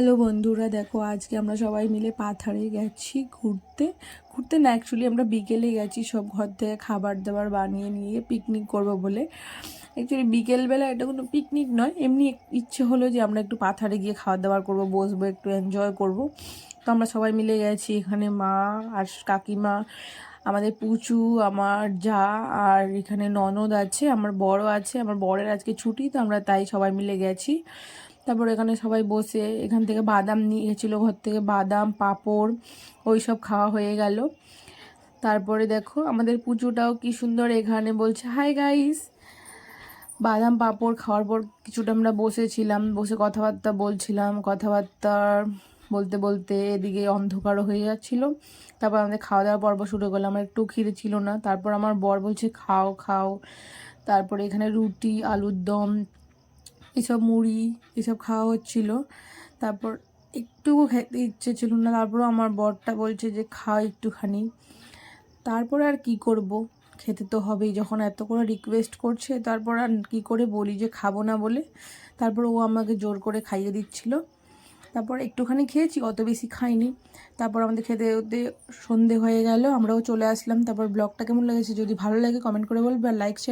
Hello বন্ধুরা, দেখো আজকে আমরা সবাই মিলে পাথারে গেছি ঘুরতে। ঘুরতে না, অ্যাকচুয়ালি আমরা বিকেলে গেছি সব ঘর থেকে খাবার দাবার বানিয়ে নিয়ে পিকনিক করব বলে। অ্যাকচুয়ালি বিকেলবেলা এটা কোনো পিকনিক নয়, এমনি ইচ্ছে হলো যে আমরা একটু পাথারে গিয়ে খাবার দাবার করব, বসবো, একটু এনজয় করব। তো আমরা সবাই মিলে গেছি। এখানে মা আর কাকিমা, আমাদের পুচু, আমার যা, আর এখানে ননদ আছে, আমার বড় আছে। আমার বরের আজকে ছুটি, তো আমরা তাই সবাই মিলে গেছি। তারপর এখানে সবাই বসে এখান থেকে বাদাম নিয়ে গেছিলো, ঘর থেকে বাদাম পাঁপড় ওই সব খাওয়া হয়ে গেল। তারপরে দেখো আমাদের পুচুটাও কি সুন্দর এখানে বলছে হাই গাইস। বাদাম পাঁপড় খাওয়ার পর কিছুটা আমরা বসেছিলাম, বসে কথাবার্তা বলছিলাম। কথাবার্তা বলতে বলতে এদিকে অন্ধকারও হয়ে যাচ্ছিলো। তারপর আমাদের খাওয়া দাওয়া পর্ব শুরু করলাম। আমার একটু খিদে ছিল না, তারপর আমার বর বলছে খাও খাও। তারপরে এখানে রুটি, আলুর দম, এসব মুড়ি এসব খাওয়া হচ্ছিলো। তারপর একটু খেতে ইচ্ছে ছিল না, তারপরও আমার বরটা বলছে যে খাও একটুখানি। তারপরে আর কি করব, খেতে তো হবেই, যখন এত করে রিকোয়েস্ট করছে। তারপর আর কি করে বলি যে খাবো না বলে। তারপর ও আমাকে জোর করে খাইয়ে দিচ্ছিল। তারপর একটুখানি খেয়েছি, অত বেশি খাইনি। তারপর আমাদের খেতে খেতে সন্ধে হয়ে গেল, আমরাও চলে আসলাম। তারপর ব্লগটা কেমন লেগেছে যদি ভালো লাগে কমেন্ট করে বলবে, আর লাইক শেয়ার